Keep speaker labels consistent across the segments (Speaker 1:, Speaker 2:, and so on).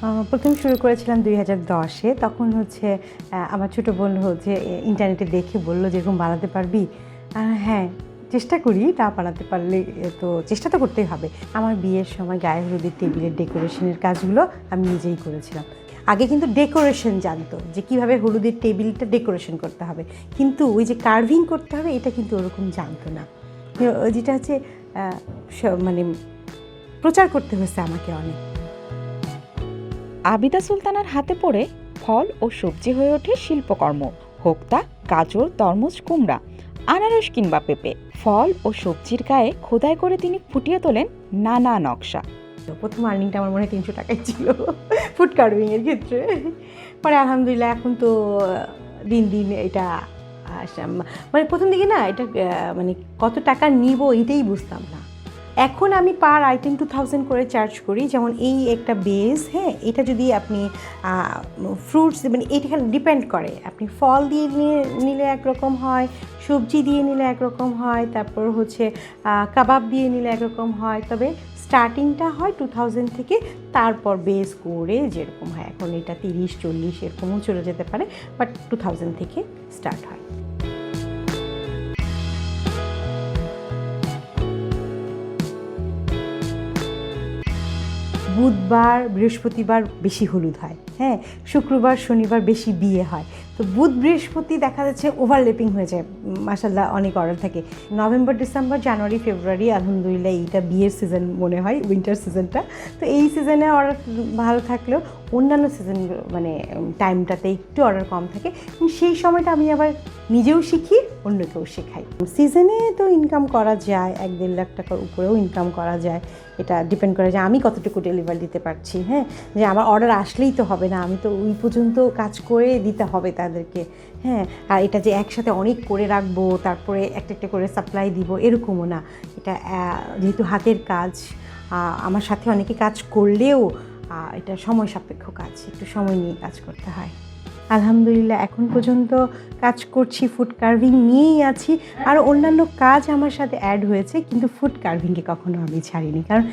Speaker 1: প্রথম শুরু করেছিলাম 2010-এ। তখন হচ্ছে আমার ছোটো বোন হচ্ছে ইন্টারনেটে দেখে বলল যে, "এরকম বানাতে পারবি?" হ্যাঁ, চেষ্টা করি, না বানাতে পারলে তো চেষ্টা তো করতেই হবে। আমার বিয়ের সময় গায়ে হলুদের টেবিলের ডেকোরেশনের কাজগুলো আমি নিজেই করেছিলাম। আগে কিন্তু ডেকোরেশন জানতো যে কীভাবে হলুদের টেবিলটা ডেকোরেশন করতে হবে, কিন্তু ওই যে কার্ভিং করতে হবে এটা কিন্তু ওরকম জানতো না। যেটা হচ্ছে মানে প্রচার করতে হয়েছে আমাকে অনেক।
Speaker 2: আবিদা সুলতানার হাতে পড়ে ফল ও সবজি হয়ে ওঠে শিল্পকর্ম। হোক তা গাজর, তরমুজ, কুমড়া, আনারস কিংবা পেঁপে, ফল ও সবজির গায়ে খোদাই করে তিনি ফুটিয়ে তোলেন নানা নকশা।
Speaker 1: প্রথম আর্নিংটা আমার মনে হয় 300 টাকাই ছিল ফুড কার্ভিংয়ের ক্ষেত্রে। পরে আলহামদুলিল্লাহ এখন তো দিন দিন এটা মানে প্রথম দিকে না এটা মানে কত টাকা নিব এটাই বুঝতাম না। এখন আমি পার আইটেম 2000 করে চার্জ করি। যেমন এই একটা বেস, হ্যাঁ, এটা যদি আপনি ফ্রুটস মানে এটা ডিপেন্ড করে, আপনি ফল দিয়ে নিলে একরকম হয়, সবজি দিয়ে নিলে একরকম হয়, তারপর হচ্ছে কাবাব দিয়ে নিলে একরকম হয়। তবে স্টার্টিংটা হয় 2000 থেকে, তারপর বেস করে যেরকম হয়। এখন এটা 30-40 এরকমও চলে যেতে পারে, বাট 2000 থেকে স্টার্ট হয়। বুধবার বৃহস্পতিবার বেশি হলুদ হয়, হ্যাঁ, শুক্রবার শনিবার বেশি বিয়ে হয়। তো বুধ বৃহস্পতি দেখা যাচ্ছে ওভারল্যাপিং হয়ে যায়, মাশাআল্লাহ অনেক অর্ডার থাকে। নভেম্বর ডিসেম্বর জানুয়ারি ফেব্রুয়ারি আলহামদুলিল্লাহ এইটা বিয়ের সিজন মনে হয়, উইন্টার সিজনটা। তো এই সিজনে অর্ডার ভালো থাকলেও অন্যান্য সিজন মানে টাইমটাতে একটু অর্ডার কম থাকে। সেই সময়টা আমি আবার নিজেও শিখি, অন্যকেও শেখাই। সিজনে তো ইনকাম করা যায়, 1-1.5 লাখ টাকার উপরেও ইনকাম করা যায়। এটা ডিপেন্ড করে যে আমি কতটুকু ডেলিভারি দিতে পারছি, হ্যাঁ, যে আমার অর্ডার আসলেই তো হবে না, আমি তো ওই পর্যন্ত কাজ করে দিতে হবে তাদেরকে, হ্যাঁ। আর এটা যে একসাথে অনেক করে রাখবো তারপরে একটা একটা করে সাপ্লাই দিব এরকমও না। এটা যেহেতু হাতের কাজ, আমার সাথে অনেকে কাজ করলেও এটা সময় সাপেক্ষ কাজ, একটু সময় নিয়ে কাজ করতে হয়। আলহামদুলিল্লাহ এখন পর্যন্ত কাজ করছি, ফুড কার্ভিং নিয়েই আছি। আর অন্যান্য কাজ আমার সাথে অ্যাড হয়েছে, কিন্তু ফুড কার্ভিংকে কখনো আমি ছাড়িনি, কারণ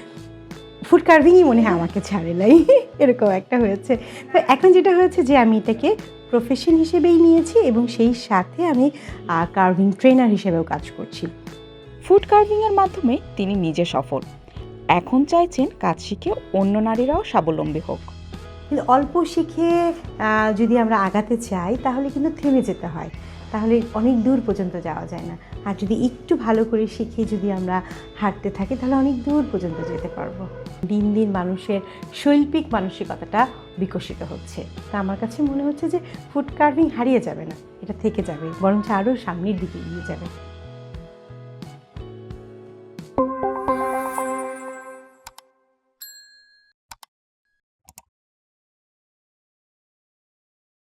Speaker 1: ফুড কার্ভিংই মনে হয় আমাকে ছাড়ে নাই এরকম একটা হয়েছে। তো এখন যেটা হয়েছে যে আমি এটাকে প্রফেশন হিসেবেই নিয়েছি এবং সেই সাথে আমি কার্ভিং ট্রেনার হিসেবেও কাজ করছি।
Speaker 2: ফুড কার্ভিংয়ের মাধ্যমে তিনি নিজে সফল। এখন চাইছেন কাজ শিখে অন্য নারীরাও স্বাবলম্বী হোক।
Speaker 1: কিন্তু অল্প শিখে যদি আমরা আগাতে চাই তাহলে কিন্তু থেমে যেতে হয়, তাহলে অনেক দূর পর্যন্ত যাওয়া যায় না। আর যদি একটু ভালো করে শিখে যদি আমরা হাঁটতে থাকি তাহলে অনেক দূর পর্যন্ত যেতে পারবো। দিন দিন মানুষের শৈল্পিক মানসিকতাটা বিকশিত হচ্ছে। তা আমার কাছে মনে হচ্ছে যে ফুড কার্ভিং হারিয়ে যাবে না, এটা থেকে যাবে, বরঞ্চ আরও সামনের দিকে এগিয়ে যাবে।